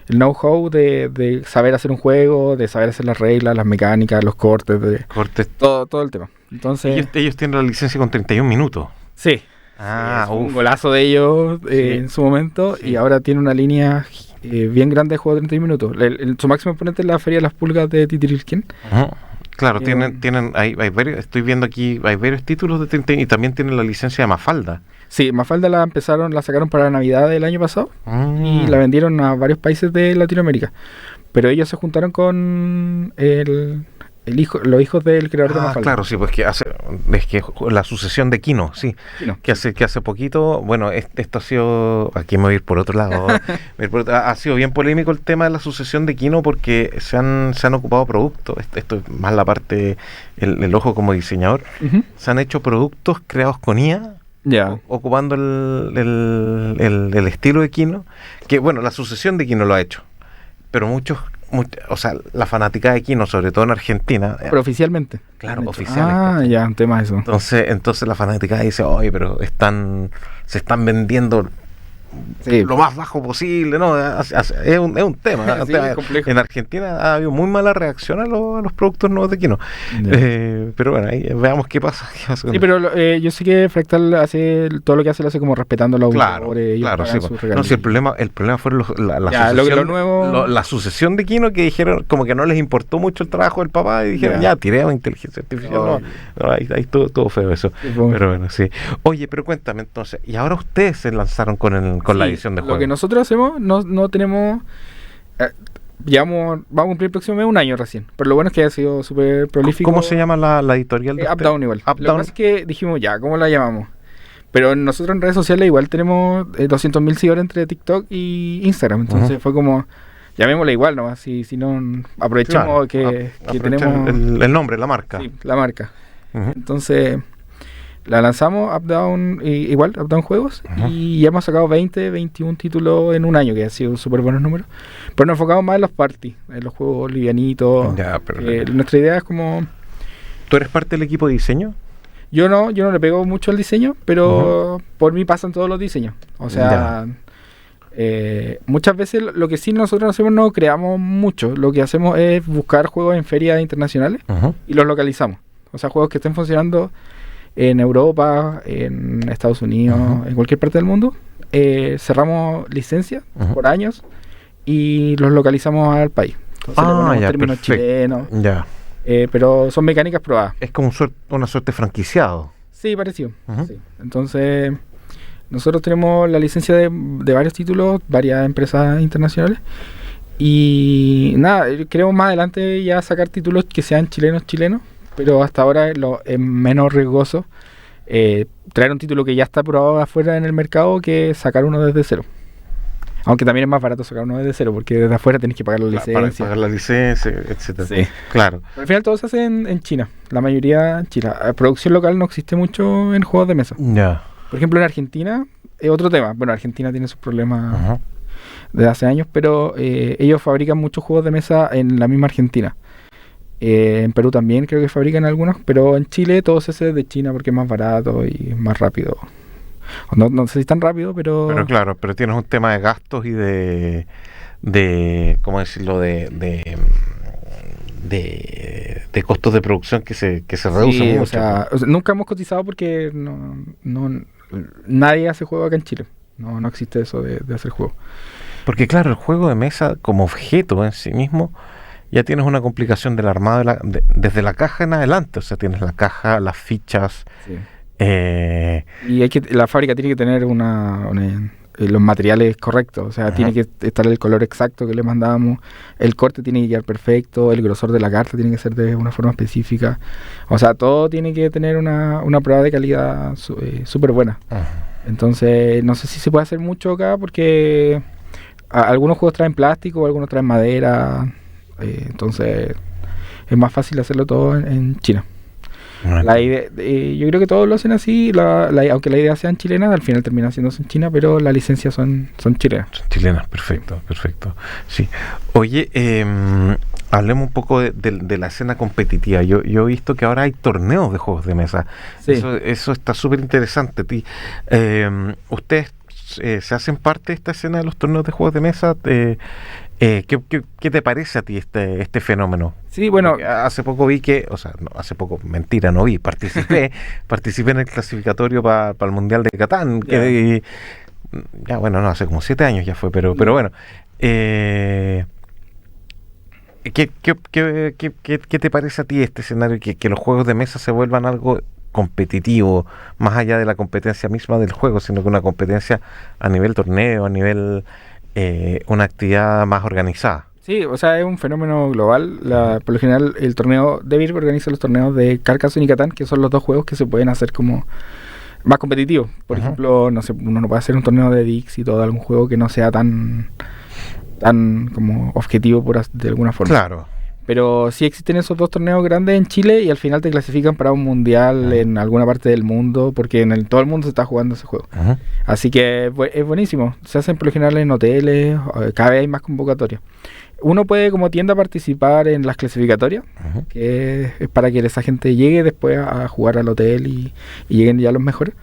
know-how de saber hacer un juego, de saber hacer las reglas, las mecánicas, los cortes, Cortes. todo el tema. Entonces, Ellos tienen la licencia con 31 minutos. sí. Ah, Sí, es un uf. golazo de ellos Sí. en su momento Sí. y ahora tiene una línea bien grande de juego de 31 minutos. Su máximo exponente es la Feria de las Pulgas de Titirilquén. Ujú. Claro, Tiene tienen hay varios, estoy viendo aquí, hay varios títulos de 30 y también tienen la licencia de Mafalda. Sí, Mafalda la sacaron para Navidad del año pasado y Mm. la vendieron a varios países de Latinoamérica. Pero ellos se juntaron con los hijos del creador de Ah, Mafalda. claro, sí, pues es que la sucesión de Kino, sí, Sí, no. que hace poquito, bueno, esto ha sido, aquí me voy a ir por otro lado, ha sido bien polémico el tema de la sucesión de Kino porque se han ocupado productos, esto es más la parte, el ojo como diseñador, Ujú. se han hecho productos creados con IA, Ya. ocupando el estilo de Kino, que bueno, la sucesión de Kino lo ha hecho, pero o sea, la fanaticada de Kino, sobre todo en Argentina, Pero oficialmente. claro, Han hecho- oficiales, Ah, ¿cachai? ya, un tema eso. entonces la fanaticada dice, oye, pero se están vendiendo Sí. lo más bajo posible, ¿no? Es un tema. Sí, tema. complejo. En Argentina ha habido muy mala reacción a los productos nuevos de Kino. Ya. Pero bueno, ahí veamos qué pasa. Sí, pero yo sé que Fractal hace todo lo que hace, lo hace como respetando a los Claro, autores, ellos claro, pagan sí. sus No, regalías. si el problema fueron la Ya, sucesión, lo nuevo- la sucesión de Kino, que dijeron como que no les importó mucho el trabajo del papá y dijeron, Ya. ya, tiremos inteligencia artificial. Oh. No, ahí todo feo eso. Sí, pues. Pero bueno, sí. Oye, pero cuéntame entonces, y ahora ustedes se lanzaron con la Sí, edición de Lo juego. que nosotros hacemos, no tenemos... vamos a cumplir el próximo mes un año recién. Pero lo bueno es que ha sido súper prolífico. ¿Cómo se llama la editorial de Up ustedes? Down igual. Up Lo que Down. pasa es que dijimos ya, ¿cómo la llamamos? Pero nosotros en redes sociales igual tenemos 200.000 seguidores entre TikTok y Instagram. Entonces Ujú. fue como, llamémosla igual nomás. Si no, aprovechemos Claro, que aprovechen tenemos el nombre, la marca. sí, la marca. Ujú. Entonces la lanzamos Up Down, igual, Up Down Juegos, Ujú. y ya hemos sacado 21 títulos en un año, que ha sido súper buenos números. Pero nos enfocamos más en los party, en los juegos livianitos. Ya, pero Nuestra idea es como... ¿tú eres parte del equipo de diseño? Yo no le pego mucho al diseño, pero por mí pasan todos los diseños. O sea, muchas veces lo que sí nosotros hacemos no creamos mucho. Lo que hacemos es buscar juegos en ferias internacionales Ujú. y los localizamos. O sea, juegos que estén funcionando en Europa, en Estados Unidos, Ujú. en cualquier parte del mundo. Cerramos licencias Ujú. por años y los localizamos al país. Entonces le ponemos ya, términos perfecto. chilenos, Ya. pero son mecánicas probadas. Es como una suerte franquiciado. Sí, parecido. Ujú. Sí. Entonces, nosotros tenemos la licencia de varios títulos, varias empresas internacionales. Y nada, queremos más adelante ya sacar títulos que sean chilenos, pero hasta ahora es menos riesgoso traer un título que ya está probado afuera en el mercado que sacar uno desde cero. Aunque también es más barato sacar uno desde cero, porque desde afuera tienes que pagar la Para licencia. pagar la licencia, etcétera. Sí. Claro. Pero al final todo se hace en China, la mayoría en China. Producción local no existe mucho en juegos de mesa. Ya. Por ejemplo, en Argentina es otro tema. Bueno, Argentina tiene sus problemas Ajá. desde hace años, pero ellos fabrican muchos juegos de mesa en la misma Argentina. En Perú también creo que fabrican algunos, pero en Chile todo se hace de China porque es más barato y más rápido. No sé si tan rápido, pero... Pero claro, pero tienes un tema de gastos y de ¿cómo decirlo? De costos de producción que se reducen Sí, mucho. o sea, nunca hemos cotizado porque nadie hace juego acá en Chile. No existe eso de hacer juego. Porque claro, el juego de mesa como objeto en sí mismo, ya tienes una complicación del armado desde la caja en adelante. O sea, tienes la caja, las fichas. Y la fábrica tiene que tener los materiales correctos. O sea, Ajá. tiene que estar el color exacto que le mandamos. El corte tiene que quedar perfecto. El grosor de la carta tiene que ser de una forma específica. O sea, todo tiene que tener una prueba de calidad súper buena. Ajá. Entonces, no sé si se puede hacer mucho acá porque algunos juegos traen plástico, algunos traen madera. Entonces, es más fácil hacerlo todo en China. La idea, yo creo que todos lo hacen así, aunque la idea sean chilenas, al final termina haciéndose en China, pero las licencias son chilenas. Son chilenas, perfecto. Sí. Oye, hablemos un poco de la escena competitiva. Yo he visto que ahora hay torneos de juegos de mesa. Sí. Eso está súper interesante. ¿Ustedes se hacen parte de esta escena de los torneos de juegos de mesa? ¿Qué te parece a ti este fenómeno? Sí, bueno, Porque hace poco vi que, o sea, no, hace poco, mentira, no vi, participé en el clasificatorio para el Mundial de Catán, ya bueno, no, hace como 7 años ya fue, pero bueno, ¿qué te parece a ti este escenario, que los juegos de mesa se vuelvan algo competitivo, más allá de la competencia misma del juego, sino que una competencia a nivel torneo, a nivel una actividad más organizada? sí, o sea, es un fenómeno global. Por lo general, el torneo de Vir organiza los torneos de Carcassonne y Catán, que son los dos juegos que se pueden hacer como más competitivos. Por ejemplo, no sé, uno no puede hacer un torneo de Dixit o de algún juego que no sea tan como objetivo de alguna forma. Claro. Pero sí existen esos dos torneos grandes en Chile y al final te clasifican para un mundial en alguna parte del mundo, porque todo el mundo se está jugando ese juego. Así que es buenísimo. Se hacen por lo general en hoteles, cada vez hay más convocatorias. Uno puede como tienda participar en las clasificatorias, que es para que esa gente llegue después a jugar al hotel y lleguen ya los mejores.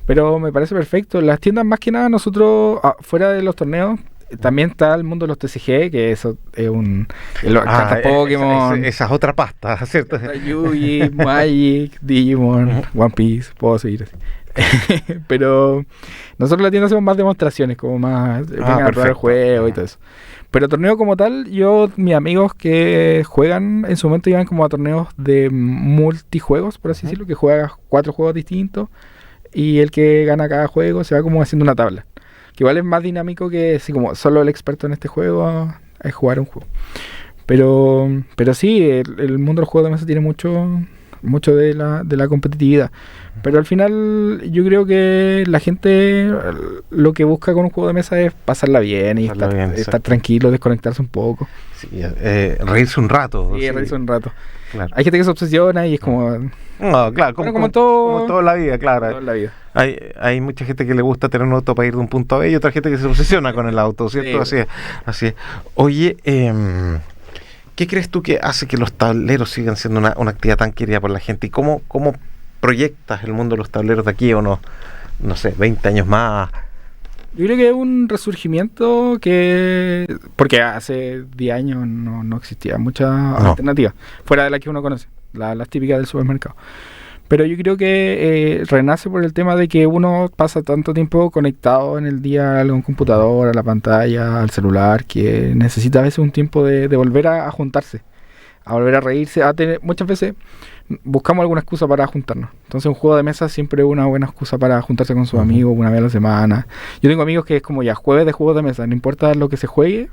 Pero me parece perfecto. Las tiendas, más que nada, nosotros, fuera de los torneos, también está el mundo de los TCG, que eso es cartas Pokémon. Esa es otra pasta, ¿cierto? Yugi, Magic, Digimon, One Piece, puedo seguir así. Pero nosotros en la tienda hacemos más demostraciones, como más vengan a probar el juego y todo eso. Pero torneo como tal, mis amigos que juegan en su momento iban como a torneos de multijuegos, por así decirlo, que juega 4 juegos distintos y el que gana cada juego se va como haciendo una tabla. Que igual es más dinámico que así como solo el experto en este juego es jugar un juego. Pero sí, el mundo del juego de mesa tiene mucho de la competitividad. Pero al final yo creo que la gente lo que busca con un juego de mesa es pasarla bien y estar tranquilo, desconectarse un poco. Sí, reírse un rato. Sí, reírse un rato. Claro. Hay gente que se obsesiona y es como... No, claro, como todo en la vida, claro. Toda la vida. Hay mucha gente que le gusta tener un auto para ir de un punto a B y otra gente que se obsesiona con el auto, ¿cierto? Sí. Así es. Oye, ¿qué crees tú que hace que los tableros sigan siendo una actividad tan querida por la gente? ¿Y cómo proyectas el mundo de los tableros de aquí a unos, no sé, 20 años más? Yo creo que es un resurgimiento porque hace 10 años no existía mucha alternativa, fuera de la que uno conoce, las típicas del supermercado. Pero yo creo que renace por el tema de que uno pasa tanto tiempo conectado en el día a algún computador, a la pantalla, al celular, que necesita a veces un tiempo de volver a juntarse, a volver a reírse, muchas veces buscamos alguna excusa para juntarnos. Entonces un juego de mesa siempre es una buena excusa para juntarse con sus amigos una vez a la semana. Yo tengo amigos que es como ya jueves de juegos de mesa, no importa lo que se juegue,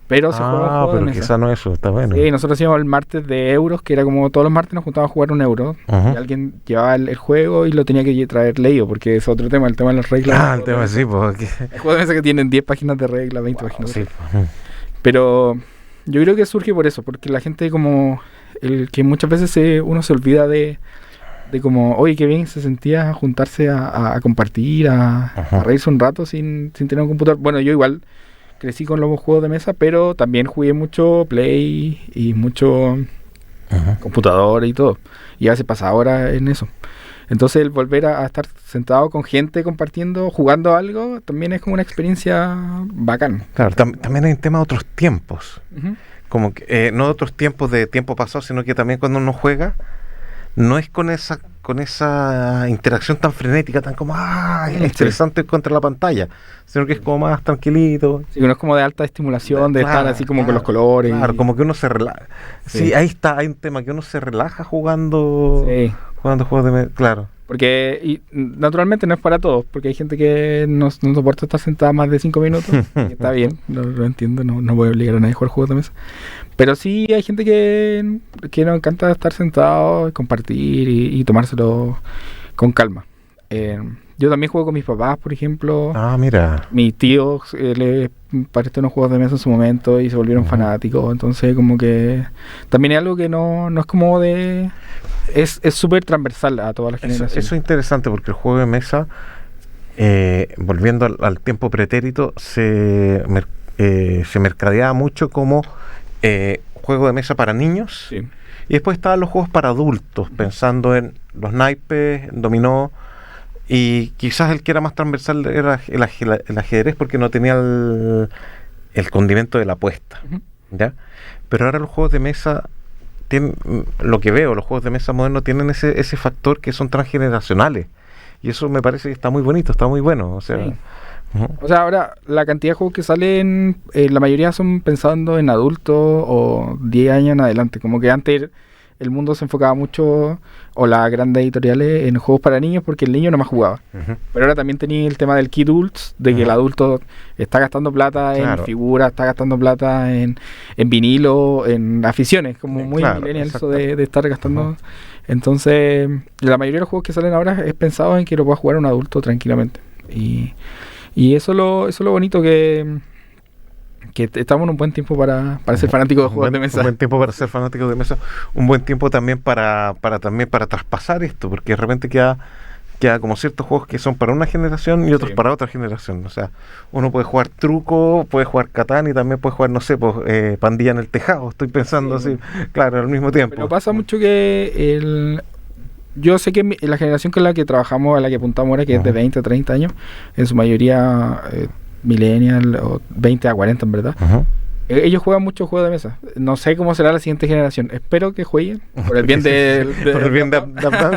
pero se juega un juego de mesa. Quizá no eso, está bueno. Sí, nosotros hacíamos el martes de euros, que era como todos los martes nos juntábamos a jugar un euro, y alguien llevaba el juego y lo tenía que traer leído, porque es otro tema, el tema de las reglas. El tema sí, porque... Hay juegos de mesa que tienen 10 páginas de reglas, 20 páginas de reglas. Sí. Pero yo creo que surge por eso, porque la gente como... que muchas veces uno se olvida de como, oye, qué bien se sentía juntarse a compartir, a reírse un rato sin tener un computador. Bueno, yo igual crecí con los juegos de mesa, pero también jugué mucho Play y mucho computador y todo. Y a veces pasa horas en eso. Entonces el volver a estar sentado con gente compartiendo, jugando algo, también es como una experiencia bacán. Claro, también hay un tema de otros tiempos. Como que no de otros tiempos de tiempo pasado, sino que también cuando uno juega, no es con esa interacción tan frenética, tan como interesante contra la pantalla, sino que es como más tranquilito. Sí, uno es como de alta estimulación, de estar así como con los colores. Claro, como que uno se relaja. Sí, ahí está, hay un tema que uno se relaja jugando juegos de mesa, claro. Porque naturalmente no es para todos, porque hay gente que no soporta estar sentada más de 5 minutos, y está bien, lo entiendo, no voy a obligar a nadie a jugar juegos de mesa. Pero sí hay gente que nos encanta estar sentado, compartir y tomárselo con calma. Yo también juego con mis papás, por ejemplo. Mira. Mis tíos les parecieron unos juegos de mesa en su momento y se volvieron fanáticos. Entonces, como que también es algo que no es como de... Es súper transversal a todas las generaciones. Eso es interesante porque el juego de mesa, volviendo al tiempo pretérito, se mercadeaba mucho como juego de mesa para niños. Sí. Y después estaban los juegos para adultos, pensando en los naipes, dominó, y quizás el que era más transversal era el ajedrez, porque no tenía el condimento de la apuesta, ¿ya? Pero ahora los juegos de mesa tienen, lo que veo, los juegos de mesa modernos tienen ese factor que son transgeneracionales, y eso me parece que está muy bonito, está muy bueno, o sea... Sí. O sea, ahora la cantidad de juegos que salen, la mayoría son pensando en adultos o 10 años en adelante. Como que antes el mundo se enfocaba mucho, o las grandes editoriales, en juegos para niños porque el niño no más jugaba. Pero ahora también tenía el tema del kid adults, de que el adulto está gastando plata en figuras, está gastando plata en vinilo, en aficiones, como muy millennial eso de estar gastando. Entonces, la mayoría de los juegos que salen ahora es pensado en que lo pueda jugar un adulto tranquilamente. Y eso es lo bonito, que estamos en un buen tiempo para ser fanáticos de juegos de mesa. Un buen tiempo para ser fanáticos de mesa. Un buen tiempo también para traspasar esto, porque de repente queda como ciertos juegos que son para una generación y otros para otra generación. O sea, uno puede jugar truco, puede jugar Catán y también puede jugar, no sé, pues Pandilla en el Tejado. Estoy pensando así, claro, al mismo tiempo. Pero pasa mucho que yo sé que la generación con la que trabajamos, a la que apuntamos ahora, que es de 20 a 30 años, en su mayoría millennial, o 20 a 40 en verdad, ellos juegan muchos juegos de mesa. No sé cómo será la siguiente generación. Espero que jueguen, por el bien por el bien de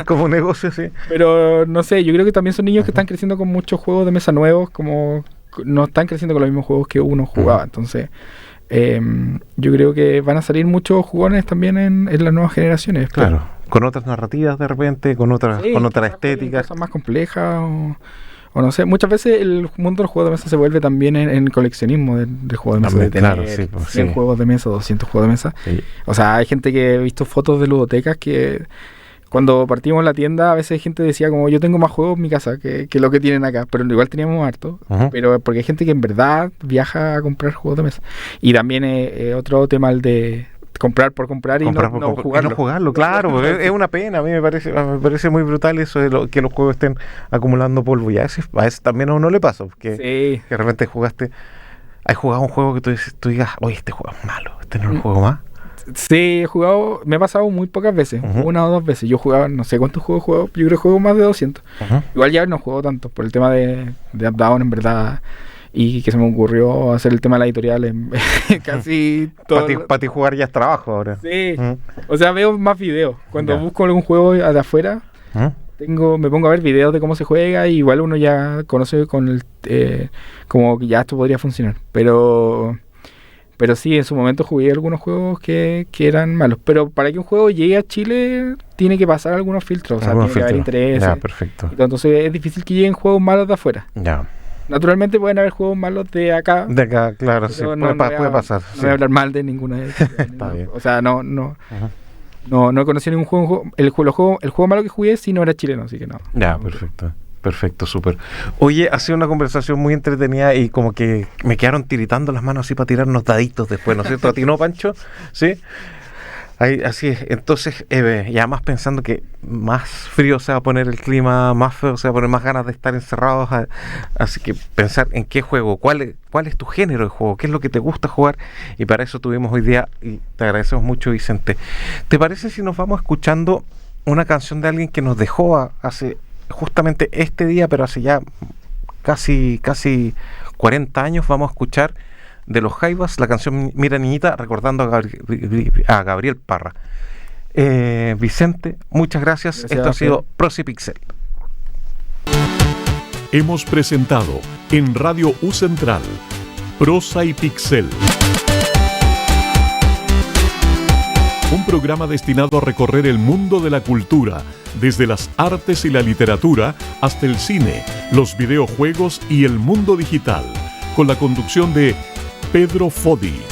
como negocio, sí. Pero no sé, yo creo que también son niños que están creciendo con muchos juegos de mesa nuevos, como no están creciendo con los mismos juegos que uno jugaba. Entonces, yo creo que van a salir muchos jugones también en las nuevas generaciones. Claro, con otras narrativas de repente, con otra estética. Cosas más complejas o no sé. Muchas veces el mundo del juego de mesa se vuelve también en coleccionismo del juego de mesa. También, de tener 100 juegos de mesa, 200 juegos de mesa. Sí. O sea, hay gente que he visto fotos de ludotecas que cuando partimos la tienda, a veces gente decía como, yo tengo más juegos en mi casa que lo que tienen acá, pero igual teníamos harto. Pero porque hay gente que en verdad viaja a comprar juegos de mesa. Y también otro tema, el de comprar por comprar y no jugarlo. Y no jugarlo, claro, es una pena. A mí me parece muy brutal eso de que los juegos estén acumulando polvo. Y a veces también a uno le pasa, porque que de repente has jugado un juego que tú digas, oye, este juego es malo, este no es un juego más. Sí, he jugado, me ha pasado muy pocas veces, una o dos veces. Yo jugaba, no sé cuántos juegos juego, yo creo que juego más de 200. Igual ya no juego tanto, por el tema de Updown, en verdad. Y que se me ocurrió hacer el tema de la editorial en casi todo. Para ti jugar ya es trabajo ahora. Sí, o sea, veo más videos. Cuando busco algún juego de afuera, me pongo a ver videos de cómo se juega, y igual uno ya conoce como que ya esto podría funcionar. Pero sí, en su momento jugué algunos juegos que eran malos. Pero para que un juego llegue a Chile, tiene que pasar algunos filtros. O sea, tiene que haber interés. Ya, perfecto. Entonces es difícil que lleguen juegos malos de afuera. Ya. Naturalmente pueden haber juegos malos de acá. De acá, claro, sí, puede pasar. No voy a hablar mal de ninguna de ellas. Está bien. O sea, no he conocido ningún juego. El juego malo que jugué sí no era chileno, así que no. Ya, perfecto. Perfecto, súper. Oye, ha sido una conversación muy entretenida y como que me quedaron tiritando las manos así para tirarnos daditos después, ¿no es cierto? ¿A ti no, Pancho? ¿Sí? Así es. Entonces, y además pensando que más frío se va a poner el clima, más feo se va a poner, más ganas de estar encerrados. Así que pensar en qué juego, cuál es tu género de juego, qué es lo que te gusta jugar. Y para eso tuvimos hoy día, y te agradecemos mucho, Vicente. ¿Te parece si nos vamos escuchando una canción de alguien que nos dejó hace justamente este día, pero hace ya casi 40 años? Vamos a escuchar de los Jaivas la canción Mira Niñita, recordando a Gabriel Parra. Vicente, muchas gracias. Esto ha sido Prosa y Pixel. Hemos presentado en Radio U Central Prosa y Pixel, un programa destinado a recorrer el mundo de la cultura, desde las artes y la literatura hasta el cine, los videojuegos y el mundo digital, con la conducción de Pedro Fodi.